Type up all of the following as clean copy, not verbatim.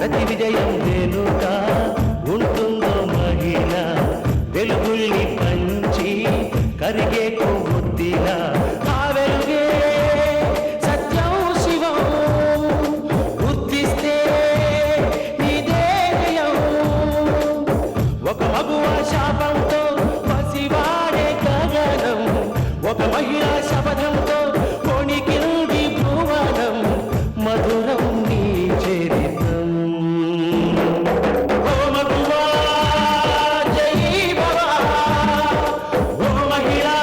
ప్రతి విజయం వెనుక ఉంటుందో మహిళ వెలుగుల్ని పంచి కరిగే కొవ్వొత్తిలా ఆ వెలుగే సత్యం శివం గుర్తిస్తే నీదే జయం ఒక మగువ శాపంతో పసివాడే గగనం ఒక మహిళా శపథంతో కొణికింది భువనం మధురం నీ చరిత్రం ఓ మగువా జై భవ ఓ మహిళా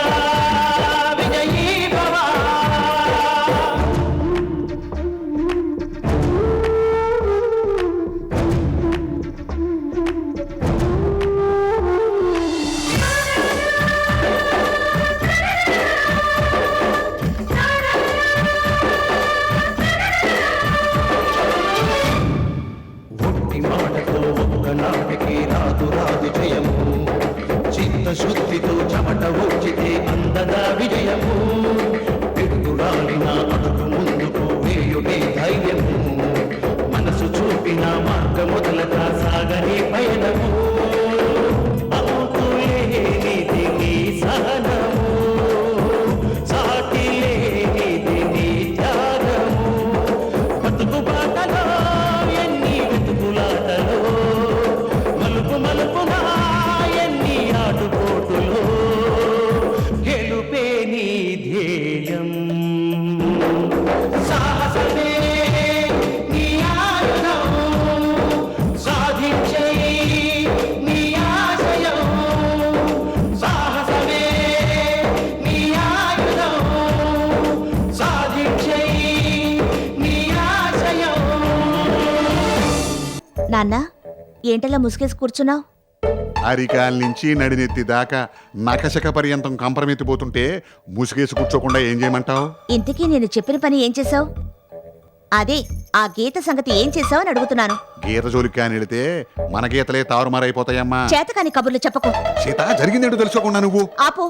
విజయీ భవ ఒట్టి మాటతో ఒక్కనాటికి రాదు రాదు జయము చిత్తశుద్ధితో చెమట ఊచితే అందదా విజయము పిడుగురాలిన అడుగు ముందుకు వేయుడే ధైర్యము మనసు చూపిన మార్గ మొదలక సాగని పయనము అంతులేనిది నీ సహనము సాటి లేనిది నీ త్యాగము బతుకు బాటలో ఎన్ని వెతుకులాటలో మలుపు మలుపునా ఎన్ని ఆటుపోటులో గెలుపే నీ ధ్యేయం సాహసమే నీ ఆయుధం సాధించే నీ ఆశయం సాహసమే నీ ఆయుధం సాధించే నీ ఆశయం నాన్న ఏంటలా ముసుగేసి కూర్చున్నావు? అరికాల నుంచి నడినెత్తి దాకా నకశక పర్యంతం కంపరమెత్తిపోతుంటే ముసుగేసి కూర్చోకుండా ఏం చేయమంటావు? ఇంతకీ నేను చెప్పిన పని ఏం చేశావు? అదే ఆ గీత సంగతి ఏం చేశావు అని అడుగుతున్నాను. గీత జోలికి కాని వెళితే మన గీతలే తారుమారైపోతాయమ్మా. చేతకాని కబుర్లు చెప్పకు. సీత, జరిగిందేంటో తెలుసుకోకుండా నువ్వు ఆపు.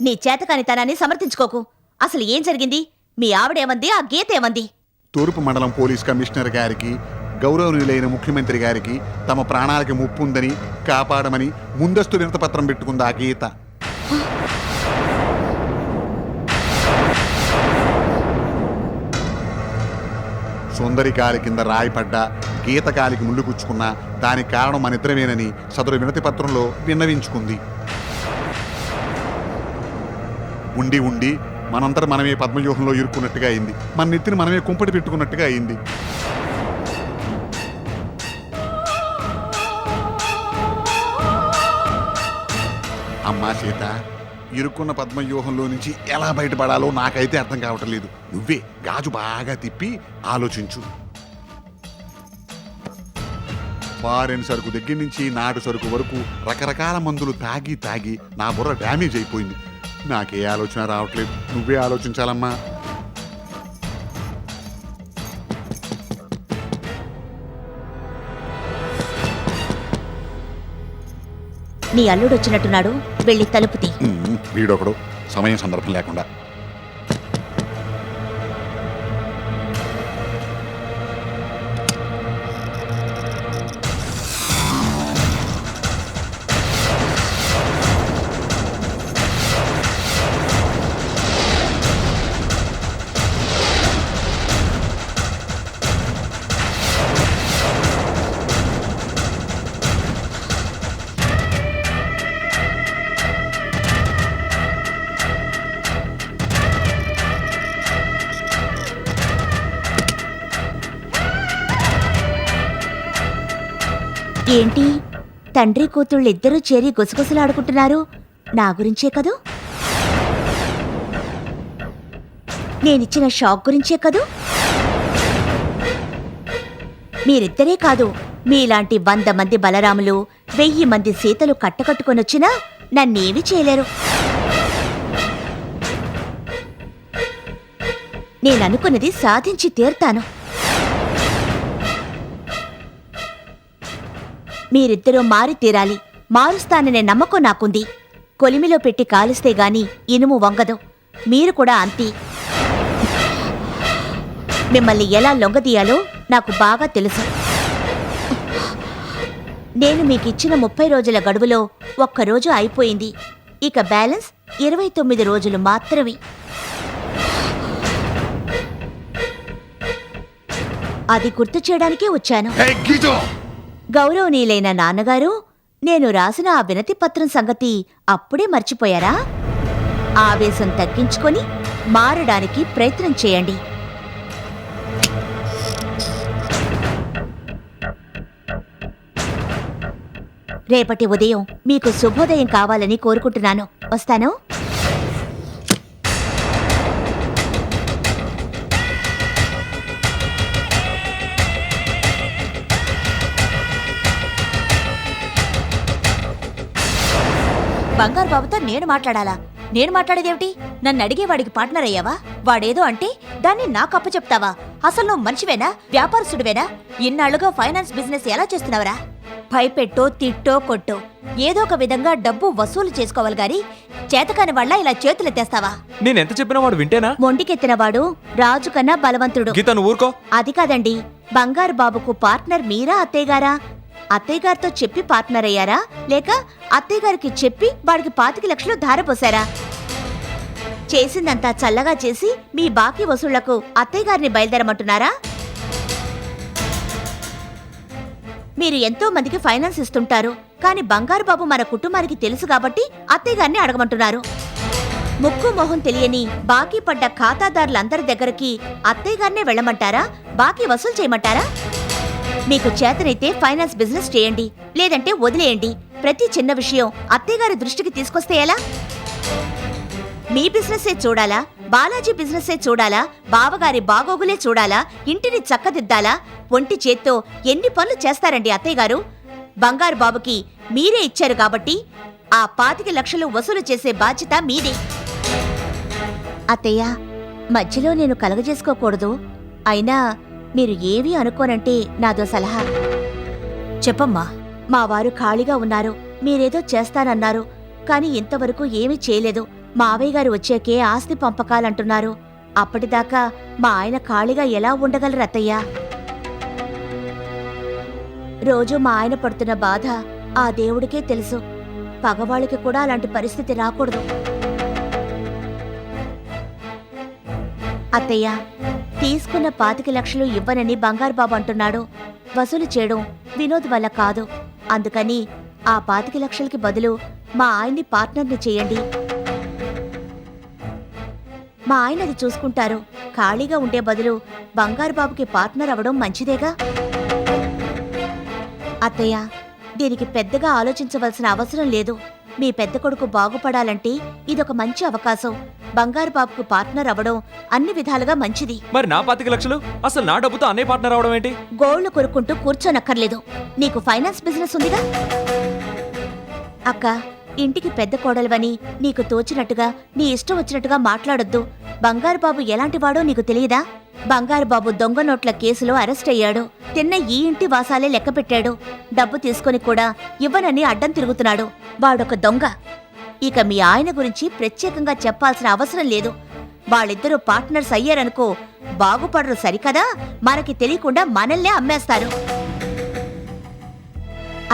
నీ చేతకానితనాన్ని సమర్థించుకోకు. అసలు ఏం జరిగింది? మీ ఆవిడేమంది? ఆ గీత ఏమంది? తూర్పు మండలం పోలీస్ కమిషనర్ గారికి, గౌరవనీయులైన ముఖ్యమంత్రి గారికి తమ ప్రాణాలకి ముప్పు ఉందని కాపాడమని ముందస్తు వినతపత్రం పెట్టుకుంది ఆ గీత. సుందరి కాలి కింద రాయిపడ్డా, గీత కాలికి ముళ్ళు గుచ్చుకున్నా దానికి కారణం మన ఇద్దరమేనని సదరు వినతి పత్రంలో విన్నవించుకుంది. ఉండి ఉండి మనంతట మనమే పద్మవ్యూహంలో ఇరుక్కున్నట్టుగా అయింది. మన నెత్తిని మనమే కుంపటి పెట్టుకున్నట్టుగా అయింది. అమ్మా సీత, ఇరుక్కున్న పద్మవ్యూహంలో నుంచి ఎలా బయటపడాలో నాకైతే అర్థం కావటం లేదు. నువ్వే గాజు బాగా తిప్పి ఆలోచించు. ఫారెన్ సరుకు దగ్గర నుంచి నాటు సరుకు వరకు రకరకాల మందులు తాగి తాగి నా బుర్ర డ్యామేజ్ అయిపోయింది. నాకే ఆలోచన రావట్లేదు. నువ్వే ఆలోచించాలమ్మా. నీ అల్లుడొచ్చినట్టున్నాడు. వెళ్ళి తలుపు తీ. వీడొకడు సమయం సందర్భం లేకుండా. ఏంటి తండ్రి కూతుళ్ళిద్దరూ చేరి గుసగుసలాడుకుంటున్నారు? నా గురించే కదూ? నేనిచ్చిన షాక్ గురించే కదూ? మీరిద్దరే కాదు, మీలాంటి 100 మంది బలరాములు, 1000 మంది సీతలు కట్టకట్టుకొనొచ్చినా నన్నేమీ చేయలేరు. నేననుకున్నది సాధించి తీరుతాను. మీరిద్దరూ మారి తీరాలి. మారుస్తాననే నమ్మకం నాకుంది. కొలిమిలో పెట్టి కాలుస్తే గాని ఇనుము వంగదు. మీరు కూడా అంతే. మిమ్మల్ని ఎలా లొంగదీయాలో నాకు బాగా తెలుసు. నేను మీకిచ్చిన 30 రోజుల గడువులో ఒక్కరోజు అయిపోయింది. ఇక బ్యాలెన్స్ 29 రోజులు మాత్రమే. అది గుర్తు చేయడానికే వచ్చాను. హే గీతు! గౌరవనీయులైన నాన్నగారు, నేను రాసిన ఆ వినతి పత్రం సంగతి అప్పుడే మర్చిపోయారా? ఆవేశం తగ్గించుకొని మారడానికి ప్రయత్నం చేయండి. రేపటి ఉదయం మీకు శుభోదయం కావాలని కోరుకుంటున్నాను. వస్తాను. బంగారు బాబుతో నేను మాట్లాడాలా? నేను మాట్లాడేదేమిటి? నన్ను అడిగేవాడికి పార్ట్నర్ అయ్యావా? వాడేదో అంటే దాన్ని నాకు అప్పచెప్తావా? అసలు నువ్వు మనిషివేనా? వ్యాపారస్తుడివేనా? ఇన్నాళ్లుగా ఫైనాన్స్ బిజినెస్ ఎలా చేస్తున్నావరా? భయపెట్టో తిట్టో కొట్టో ఏదో ఒక విధంగా డబ్బు వసూలు చేసుకోవాలి గాని చేతకాని వాళ్ళ ఇలా చేతులెత్తేస్తావా? నేనెంత చెప్పినా వాడు వింటేనా? మొండికెత్తినవాడు రాజు కన్నా బలవంతుడు. గీత నువ్వు ఊరుకో. అది కాదండి, బంగారు బాబుకు పార్ట్నర్ మీరా అత్తయ్యగారా? అత్తయ్యగారితో చెప్పి పార్ట్నర్ అయ్యారా, లేక అత్తయ్యగారికి చెప్పి వాడికి 25 లక్షలు ధారపోసారా? చేసిందంతా చల్లగా చేసి మీ బాకీ వసూళ్లకు అత్తయ్యగారిని బయలుదేరమంటున్నారా? మీరు ఎంతో మందికి ఫైనాన్స్ ఇస్తుంటారు, కానీ బంగారు బాబు మన కుటుంబానికి తెలుసు కాబట్టి అత్తయ్యగారిని అడగమంటున్నారు. ముక్కు మొహం తెలియని బాకీ పడ్డ ఖాతాదారులందరి దగ్గరికి అత్తయ్యగారినే వెళ్ళమంటారా? బాకీ వసూలు చేయమంటారా? మీకు చేతనైతే ఫైనాన్స్ బిజినెస్ చేయండి, లేదంటే వదిలేయండి. ప్రతి చిన్న విషయం అత్తయ్యగారి దృష్టికి తీసుకొస్తే ఎలా? మీ బిజినెస్సే చూడాలా? బాలాజీ బిజినెస్సే చూడాలా? బావగారి బాగోగులే చూడాలా? ఇంటిని చక్కదిద్దాలా? ఒంటి చేత్తో ఎన్ని పనులు చేస్తారండి అత్తయ్యగారు? బంగారు బాబుకి మీరే ఇచ్చారు కాబట్టి ఆ 25 లక్షలు వసూలు చేసే బాధ్యత మీదే. అత్తయ్య, మధ్యలో నేను కలగజేసుకోకూడదు. అయినా మీరు ఏవీ అనుకోనంటే నాదో సలహా. చెప్పమ్మా. మా వారు ఖాళీగా ఉన్నారు, మీరేదో చేస్తానన్నారు, కాని ఇంతవరకు ఏమీ చేయలేదు. మావయ్య గారు వచ్చాకే ఆస్తి పంపకాలంటున్నారు. అప్పటిదాకా మా ఆయన ఖాళీగా ఎలా ఉండగలరు అత్తయ్య? రోజు మా ఆయన పడుతున్న బాధ ఆ దేవుడికే తెలుసు. పగవాళ్ళకి కూడా అలాంటి పరిస్థితి రాకూడదు. అత్తయ్య, తీసుకున్న 25 లక్షలు ఇవ్వనని బంగారు బాబు అంటున్నాడు. వసూలు చేయడం వినోద్ వల్ల కాదు. అందుకని ఆ 25 లక్షలకి బదులు మా ఆయన్ని పార్ట్నర్ని చేయండి. మా ఆయన అది చూసుకుంటారు. ఖాళీగా ఉండే బదులు బంగారు బాబుకి పార్ట్నర్ అవడం మంచిదేగా? అత్తయ్య, దీనికి పెద్దగా ఆలోచించవలసిన అవసరం లేదు. మీ పెద్ద కొడుకు బాగుపడాలంటే ఇదొక మంచి అవకాశం. బంగారు బాబుకు పార్ట్నర్ అవడం అన్ని విధాలుగా మంచిది. మరి నా 25 లక్షలు? అసలు నా డబ్బుతో అన్నయ్య పార్ట్నర్ అవడం ఏంటి? గోళ్లు కొరుక్కుంటూ కూర్చోనక్కర్లేదు. నీకు ఫైనాన్స్ బిజినెస్ ఉందిగా? అక్క, ఇంటికి పెద్ద కోడలువని నీకు తోచినట్టుగా నీ ఇష్టం వచ్చినట్టుగా మాట్లాడొద్దు. బంగారు బాబు ఎలాంటివాడో నీకు తెలియదా? బంగారు బాబు దొంగ నోట్ల కేసులో అరెస్ట్ అయ్యాడు. తిన్న ఈ ఇంటి వాసాలే లెక్క పెట్టాడు. డబ్బు తీసుకొని కూడా ఇవ్వనని అడ్డం తిరుగుతున్నాడు. వాడొక దొంగ. ఇక మీ ఆయన గురించి ప్రత్యేకంగా చెప్పాల్సిన అవసరం లేదు. వాళ్ళిద్దరూ పార్ట్నర్స్ అయ్యారనుకో బాగుపడరు సరికదా? మనకి తెలియకుండా మనల్నే అమ్మేస్తారు.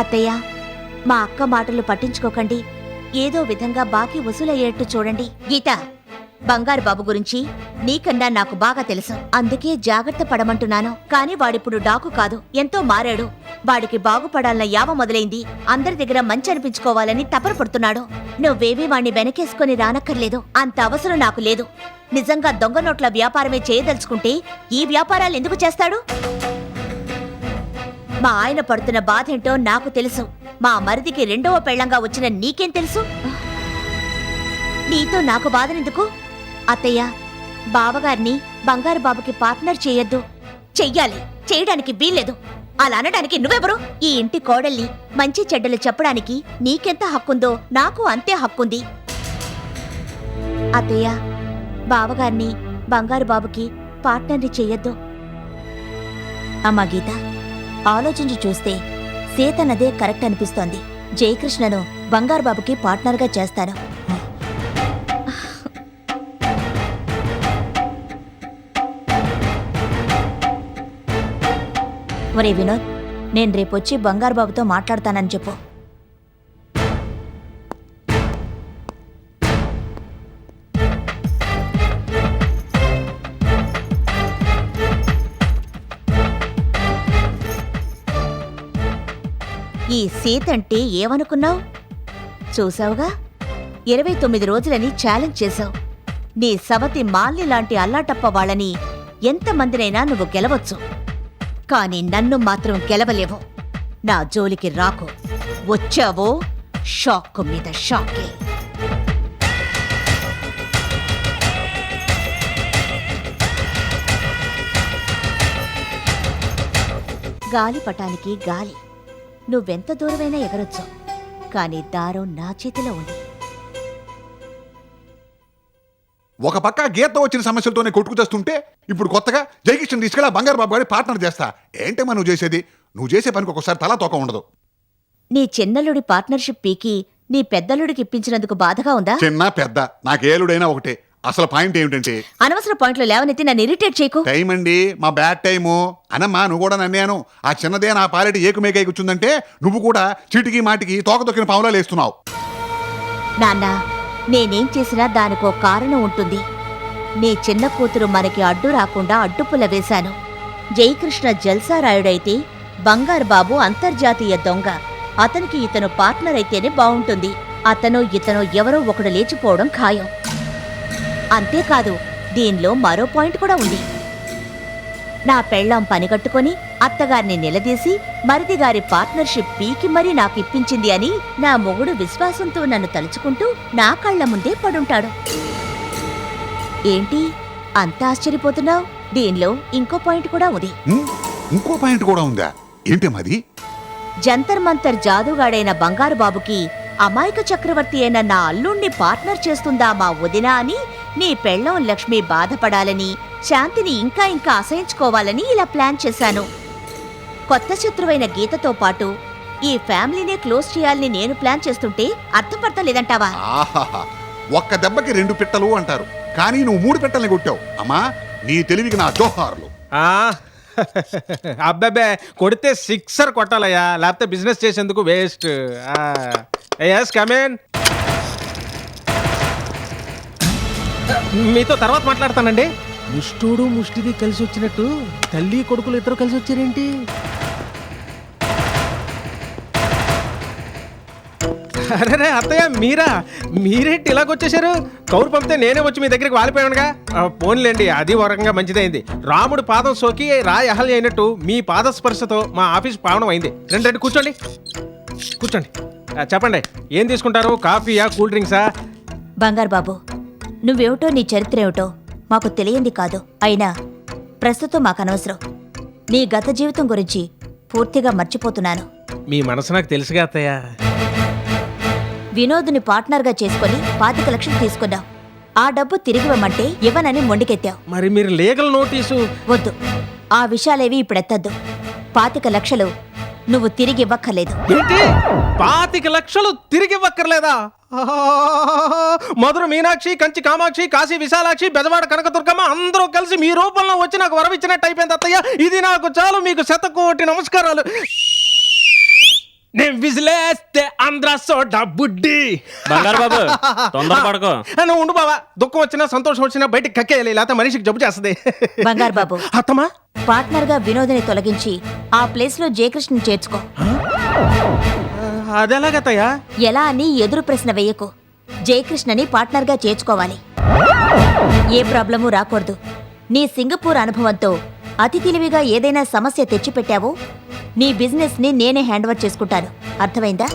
అత్తయ్య, మా అక్క మాటలు పట్టించుకోకండి. ఏదో విధంగా బాకీ వసూలయ్యేట్టు చూడండి. గీత, బంగారు బాబు గురించి నీకన్నా నాకు బాగా తెలుసు. అందుకే జాగ్రత్త పడమంటున్నాను. కాని వాడిప్పుడు డాకు కాదు, ఎంతో మారాడు. వాడికి బాగుపడాలన్న యావ మొదలైంది. అందరి దగ్గర మంచి అనిపించుకోవాలని తపన పడుతున్నాడు. నువ్వేవీ వాణ్ణి వెనకేసుకొని రానక్కర్లేదు. అంత అవసరం నాకు లేదు. నిజంగా దొంగ నోట్ల వ్యాపారమే చేయదలుచుకుంటే ఈ వ్యాపారాలు ఎందుకు చేస్తాడు? మా ఆయన పడుతున్న బాధేంటో నాకు తెలుసు. మా మరిదికి 2వ పెళ్లంగా వచ్చిన నీకేం తెలుసు? నీతో నాకు బాధనెందుకు? అత్తయ్య, బావగారిని బంగారు బాబుకి పార్ట్నర్ చేయొద్దు. చెయ్యాలి, చేయడానికి వీల్లేదు. అలా అనడానికి నువ్వెవరు? ఈ ఇంటి కోడల్ని మంచి చెడ్డలు చెప్పడానికి నీకెంత హక్కుందో నాకు అంతే హక్కుంది. అత్తయ్య, బావగారిని బంగారు బాబుకి పార్ట్నర్ని చెయ్యొద్దు. అమ్మా గీత, ఆలోచించి చూస్తే సీతన్నదే కరెక్ట్ అనిపిస్తోంది. జయకృష్ణను బంగారు బాబుకి పార్ట్నర్గా చేస్తాను. ఒరే వినోద్, నేను రేపొచ్చి బంగారు బాబుతో మాట్లాడతానని చెప్పు. ఈ సీత అంటే ఏమనుకున్నావు? చూసావుగా, 29 రోజులని ఛాలెంజ్ చేశావు. నీ సవతి మాల్ని లాంటి అల్లాటప్ప వాళ్ళని ఎంతమందినైనా నువ్వు గెలవచ్చు, కానీ నన్ను మాత్రం గెలవలేవు. నా జోలికి రాకు. వచ్చావో షాక్ మీద షాకే. గాలిపటానికి గాలి. నువ్వెంత దూరమైనా ఎగరొచ్చు, కానీ దారం నా చేతిలో ఉంది. ఒక పక్క గీత వచ్చిన సమస్యలతోనే కొట్టుకు తెస్తుంటే ఇప్పుడు కొత్తగా జయకిషన్ తీసుకెళ్ళి బంగారు బాబు గారి పార్ట్నర్ చేస్తా. ఏంటమ్మా నువ్వు చేసేది? నువ్వు చేసే పనికి ఒకసారి తలా తోక ఉండదు. నీ చిన్నల్లుడి పార్ట్నర్షిప్ పీకి నీ పెద్దల్లుడికి ఇప్పించినందుకు బాధగా ఉందా? చిన్న పెద్ద నాకేలుడైనా ఒకటే. అసలు పాయింట్ ఏమిటంటే, అనవసర పాయింట్లు లేవనెత్తి నన్ను ఇరిటేట్ చేయకు. టైం అండి, మా బ్యాడ్ టైము. అనమ్మా నువ్వు కూడా నన్నేను. ఆ చిన్నదే నా పాలెటి ఏకుమేకై కూర్చుందంటే నువ్వు కూడా చీటికి మాటికి తోక తొక్కిన పావులా లేస్తున్నావు. నాన్నా, నేనేం చేసినా దానికో కారణం ఉంటుంది. నీ చిన్న కూతురు మనకి అడ్డు రాకుండా అడ్డుపుల్ల వేశాను. జయకృష్ణ జల్సారాయుడైతే బంగారు బాబు అంతర్జాతీయ దొంగ. అతనికి ఇతను పార్ట్నర్ అయితేనే బావుంటుంది. అతను ఇతను ఎవరో ఒకడు లేచిపోవడం ఖాయం. అంతేకాదు, దీనిలో మరో పాయింట్ కూడా ఉంది. నా పెళ్ళాం పనిగట్టుకొని అత్తగారిని నిలదీసి మరిదిగారి పార్ట్నర్షిప్ పీకి మరీ నాకు ఇప్పించింది అని నా మొగుడు విశ్వాసంతో నన్ను తలుచుకుంటూ నా కళ్ల ముందే పడుంటాడు. ఏంటి అంత ఆశ్చర్యపోతున్నావు? దీనిలో ఇంకో పాయింట్ కూడా ఉంది. ఇంకో పాయింట్ కూడా ఉందా? ఏంటమ్మది? జంతర్ మంతర్ జాదుగాడైన బంగారు బాబుకి అమాయక చక్రవర్తి అయిన నా అల్లుణ్ణి పార్ట్నర్ చేస్తుందా మా వదిన అని నీ పెళ్ళం లక్ష్మి బాధపడాలని, శాంతిని ఇంకా ఇంకా అసహించుకోవాలని ఇలా ప్లాన్ చేశాను. కొత్త శత్రువైన గీతతో పాటు ఈ ఫ్యామిలీనే క్లోజ్ చేయాలని నేను ప్లాన్ చేస్తుంటే అర్థం పడతా లేదంటావా? ఆహాహా, ఒక్క దెబ్బకి 2 పిట్టలు అంటారు, కానీ నువ్వు 3 పిట్టల్ని కొట్టావు. అమ్మా నీ తెలివికి నా జోహార్లు. అబ్బాబే, కొడితే 6 కొట్టాలయ్యా, లేకపోతే బిజినెస్ చేసేందుకు వేస్ట్. కమేన్, మీతో తర్వాత మాట్లాడతానండి. ముష్టుడు ముష్టిది కలిసి వచ్చినట్టు తల్లి కొడుకులు ఇద్దరు కలిసి వచ్చారేంటి? అరే అత్తయ్య, మీరేంటి ఇలాగొచ్చేసారు? కౌరు పంపితే నేనే వచ్చి మీ దగ్గరికి వాలిపోయానుగా. పోన్లేండి, అది ఒక రకంగా మంచిదైంది. రాముడు పాదం సోకి రాయి అహల్య అయినట్టు మీ పాద స్పర్శతో మా ఆఫీస్ పావనం అయింది. రండి కూర్చోండి. చెప్పండి, ఏం తీసుకుంటారు? కాఫీయా, కూల్ డ్రింక్సా? బంగారు బాబు, నువ్వేమిటో నీ చరిత్ర ఏమిటో మాకు తెలియంది కాదు. అయినా ప్రస్తుతం మాకనవసరం. నీ గత జీవితం గురించి పూర్తిగా మర్చిపోతున్నాను. మీ మనసు నాకు తెలుసుగా అత్తయ్య. వినోద్ని పార్ట్నర్గా చేసుకుని 25 లక్షలు తీసుకున్నావు. ఆ డబ్బు తిరిగివ్వమంటే ఇవ్వనని మొండికెత్తావు. మరి మీరు లీగల్ నోటీసు? వద్దు, ఆ విషయాలేవి ఇప్పుడెత్తద్దు. 25 లక్షలు నువ్వు తిరిగి ఇవ్వక్కర్లేదు. ఏంటి? 25 లక్షలు తిరిగి ఇవ్వక్కర్లేదా? మధుర మీనాక్షి, కంచి కామాక్షి, కాశీ విశాలాక్షి, బెజవాడ కనకదుర్గమ్మ అందరూ కలిసి మీ రూపంలో వచ్చి నాకు వరవిచ్చినట్టు అయిపోయింది అత్తయ్య. ఇది నాకు చాలు. మీకు 100 నమస్కారాలు. నేను విజిలేస్తే ఆంధ్ర సోడా బుడ్డి. బంగారు బాబు, తొందరపడకు. నువ్వు ఉండు బావా. దుఃఖం వచ్చినా సంతోషం వచ్చినా బయటికి కక్కేయాలి, లేకపోతే మనిషికి జబ్బు చేస్తుంది. బంగారు బాబు, అత్తమ్మా, పార్ట్నర్గా వినోద్ని తొలగించి ఆ ప్లేస్లో జయకృష్ణ చేర్చుకో. అదెలాగత్తయ్యా? ఎలా అని ఎదురు ప్రశ్న వెయ్యకు. జయకృష్ణని పార్ట్నర్గా చేర్చుకోవాలి. ఏ ప్రాబ్లము రాకూడదు. నీ సింగపూర్ అనుభవంతో అతి తెలివిగా ఏదైనా సమస్య తెచ్చిపెట్టావో నీ బిజినెస్ ని నేనే హ్యాండ్ ఓవర్ చేసుకుంటాను. అర్థమైందా?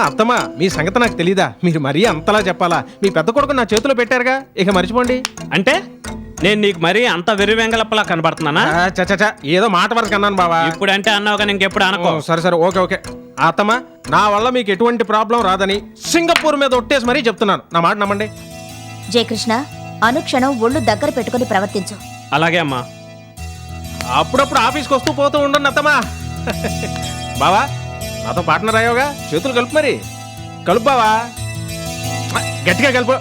అత్తమ్మా, మీ సంగతి నాకు తెలీదా? మీరు మరీ అంతలా చెప్పాలా? మీ పెద్ద కొడుకు నా చేతిలో పెట్టారుగా, ఇక మర్చిపోండి. అంటే నేను నీకు మరీ అంత వెర్రి వెంగళప్పలా కనబడుతున్నానా? చచ్చా, ఏదో మాట వరకు అన్నాను బావా. ఇప్పుడు అంటే అన్నావు కానీ ఇంకెప్పుడు అనుకో. సరే, ఓకే. అత్తమ్మా, నా వల్ల మీకు ఎటువంటి ప్రాబ్లం రాదని సింగపూర్ మీద ఒట్టేసి మరీ చెప్తున్నాను. నా మాట నమ్మండి. జయకృష్ణ, అనుక్షణం ఒళ్ళు దగ్గర పెట్టుకుని ప్రవర్తించు. అలాగే అమ్మా. అప్పుడప్పుడు ఆఫీస్కి వస్తూ పోతూ ఉండండి అత్తమ్మా. బావా, నాతో పార్ట్నర్ అయ్యావుగా, చేతులు కలుపు. మరి కలుపు బావా, గట్టిగా కలుపు.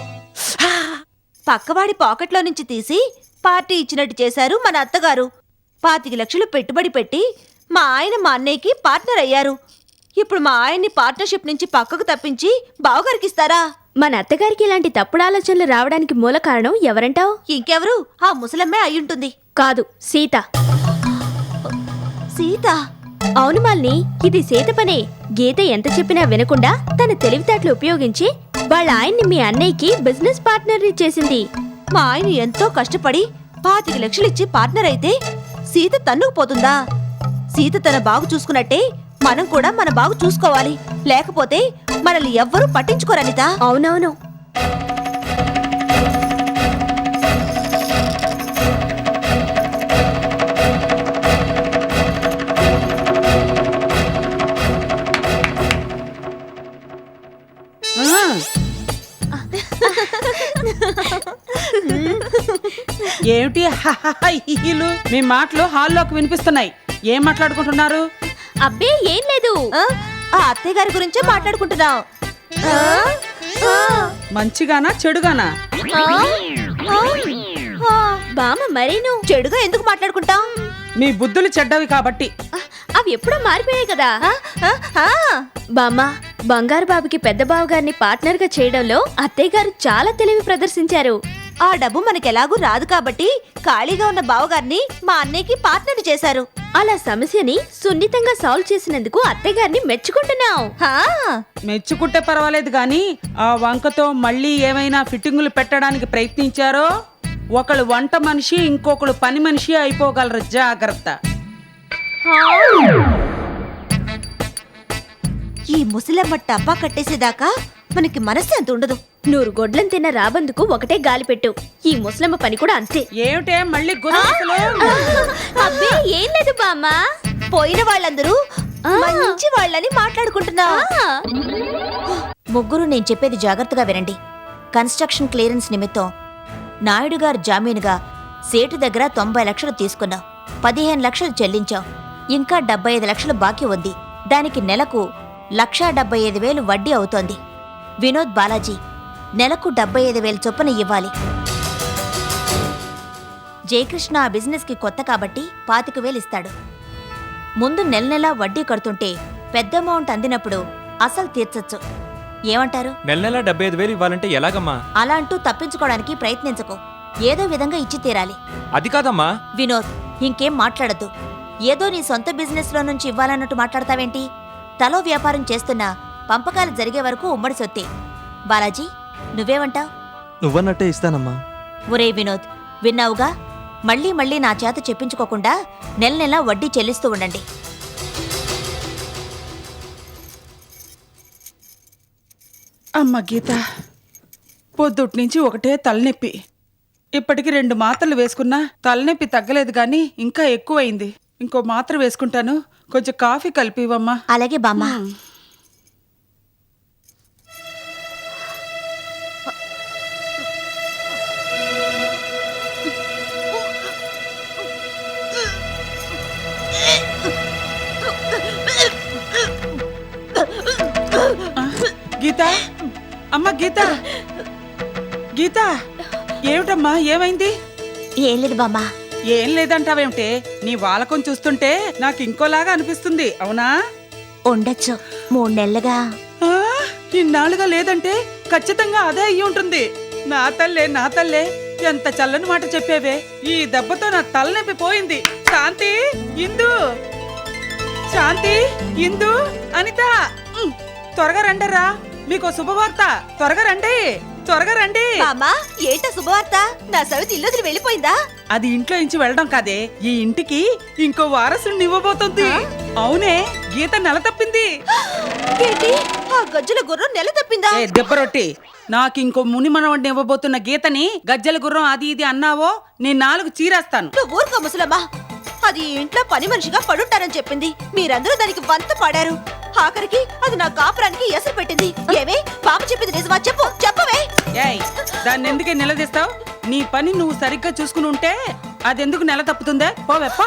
పక్కవాడి పాకెట్లో నుంచి తీసి పార్టీ ఇచ్చినట్టు చేశారు మన అత్తగారు. 25 లక్షలు పెట్టుబడి పెట్టి మా ఆయన మా అన్నయ్యకి పార్ట్నర్ అయ్యారు. ఇప్పుడు మా ఆయన్ని పార్ట్నర్షిప్ నుంచి పక్కకు తప్పించి బావగారికి ఇస్తారా? మన అత్తగారికి ఇలాంటి తప్పుడు ఆలోచనలు రావడానికి మూల కారణం ఎవరంటావు? ఇంకెవరు? ఆ ముసలమ్మే అయ్యుంటుంది. కాదు, సీత. సీత? అవును మాలిని, ఇది సీత పనే. గీత ఎంత చెప్పినా వినకుండా తన తెలివితేటలు ఉపయోగించి వాళ్ళ ఆయన్ని మీ అన్నయ్యకి బిజినెస్ పార్ట్నర్ చేసింది. మా ఆయన ఎంతో కష్టపడి 25 లక్షలు ఇచ్చి పార్ట్నర్ అయితే సీత తన్నుకుపోతుందా? సీత తన బాగు చూసుకున్నట్టే మనం కూడా మన బాగు చూసుకోవాలి. లేకపోతే మనల్ని ఎవ్వరూ పట్టించుకోరనిత. అవునవును. ఏమిటి హీలు? మీ మాటలు హాల్లోకి వినిపిస్తున్నాయి. ఏం మాట్లాడుకుంటున్నారు? అబ్బే ఏం లేదు. ఆ అత్తయ్య గారి గురించే మాట్లాడుకుంటున్నాం. మంచిగానా చెడుగానా? బామ్మ మరేను చెడుగా ఎందుకు మాట్లాడుకుంటాం? మీ బుద్ధులు చెడ్డవి కాబట్టి. అవి ఎప్పుడో మారిపోయాయి కదా. బామ్మ, బంగారు బాబుకి పెద్ద బావగారిని పార్ట్నర్ గా చేయడంలో అత్తయ్య గారు చాలా తెలివి ప్రదర్శించారు. ఆ డబ్బు మనకెలాగూ రాదు కాబట్టి ఖాళీగా ఉన్న బావగారిని మా అన్నయ్యకి పార్ట్నర్ చేశారు. అలా సమస్యని సున్నితంగా సాల్వ్ చేసినందుకు అత్తయ్య గారిని మెచ్చుకుంటున్నాం. మెచ్చుకుంటే పర్వాలేదు గాని ఆ వంకతో మళ్ళీ ఏమైనా ఫిట్టింగులు పెట్టడానికి ప్రయత్నించారో ఒకళ్ళు వంట మనిషి, ఇంకొకళ్ళు పని మనిషి అయిపోగలరు. జాగ్రత్త. ఈ ముసలమ్మ టబ్బా కట్టేసేదాకా మనకి మనశ్శాంతి ఉండదు. 100 గొడ్లను తిన్న రాబందుకు ఒకటే గాలి పెట్టు. ఈ ముసలమ్మ పని కూడా అంతే. ఏమిటే మళ్ళీ గుర్తులు? అబ్బే ఏం లేదు బామ్మ. పోయిన వాళ్ళందరూ మంచి వాళ్ళని మాట్లాడుకుంటున్నా. ముగ్గురు నేను చెప్పేది జాగ్రత్తగా వినండి. కన్స్ట్రక్షన్ క్లియరెన్స్ నిమిత్తం నాయుడు గారు జామీనుగా సేటు దగ్గర 90 లక్షలు తీసుకున్నాం. 15 లక్షలు చెల్లించాం. ఇంకా 75 లక్షలు బాకీ ఉంది. దానికి నెలకు 1,75,000 వడ్డీ అవుతోంది. వినోద్ బాలాజీ నెలకు 75,000 చొప్పున ఇవ్వాలి. జయకృష్ణ ఆ బిజినెస్కి కొత్త కాబట్టి 25,000 ఇస్తాడు. ముందు నెల నెలా వడ్డీ కడుతుంటే పెద్ద అమౌంట్ అందినప్పుడు అసలు తీర్చొచ్చు. ఏమంటారు? నెల నెల 75,000 ఇవ్వాలంటే ఎలాగమ్మా? అలా అంటూ తప్పించుకోవడానికి ప్రయత్నించకు. ఏదో విధంగా ఇచ్చి తీరాలి. అది కాదమ్మా. వినోద్, ఇంకేం మాట్లాడద్దు. ఏదో నీ సొంత బిజినెస్లో నుంచి ఇవ్వాలన్నట్టు మాట్లాడతావేంటి? తలో వ్యాపారం చేస్తున్నా పంపకాలు జరిగే వరకు ఉమ్మడి సొత్తే. బాలాజీ, నువ్వేమంటావ్? నువ్వన్నట్టే ఇస్తానమ్మా. ఒరే వినోద్, విన్నావుగా? మళ్ళీ మళ్ళీ నా చేత చెప్పించుకోకుండా నెల నెలా వడ్డీ చెల్లిస్తూ ఉండండి. అమ్మ గీత, పొద్దుటి నుంచి ఒకటే తలనొప్పి. ఇప్పటికి 2 మాత్రలు వేసుకున్నా తలనొప్పి తగ్గలేదు గాని ఇంకా ఎక్కువైంది. ఇంకో మాత్ర వేసుకుంటాను. కొంచెం కాఫీ కలిపివమ్మా. అలాగే బామ్మ. గీత, అమ్మ గీత, గీత, ఏమిటమ్మా ఏమైంది? ఏం లేదు బామ్మ. ఏం లేదంటావేమిటే? నీ వాలకం చూస్తుంటే నాకు ఇంకోలాగా అనిపిస్తుంది. అవునా? ఉండొచ్చు. 3 నెలలుగా. ఇన్నాళ్ళుగా లేదంటే ఖచ్చితంగా అదే అయ్యి ఉంటుంది. నా తల్లే, నా తల్లే, ఎంత చల్లని మాట చెప్పేవే. ఈ దెబ్బతో నా తలనొప్పి పోయింది. శాంతి, ఇందు, శాంతి, ఇందు, అనిత, త్వరగా రండరా. మీకు శుభవార్త. త్వరగా రండి, త్వరగా రండి. బామ్మా, ఏంటా శుభవార్త? నా సవితి ఇల్లు వెళ్ళిపోయిందా? అది ఇంట్లో నుంచి వెళ్ళడం కాదే, ఈ ఇంటికి ఇంకో వారసుని ఇవ్వబోతుంది. అవునే, గీత నెల తప్పింది. ఏంటి? ఆ గజ్జల గుర్రం నెల తప్పిందా? దెబ్బరొట్టి, నాకు ఇంకో ముని మనవడిని ఇవ్వబోతున్న గీతని గజ్జల గుర్రం అది ఇది అన్నావో నీ 4 చీరేస్తాను. నువ్వు ఊరుకో ముసలమ్మా. అది ఇంట్లో పని మనిషిగా పడుంటారని చెప్పింది. మీరందరూ దానికి వంత పాడారు. ఆఖరికి అది నా కాపురానికి ఎసరు పెట్టింది. ఏమే, పాప చెప్పింది నిజమా? చెప్పు, చెప్పవే. ఏయ్, దాన్ని ఎందుకే నిలదీస్తావు? నీ పని నువ్వు సరిగ్గా చూసుకుని ఉంటే అదెందుకు నెల తప్పుతుందే? పోవెప్ప.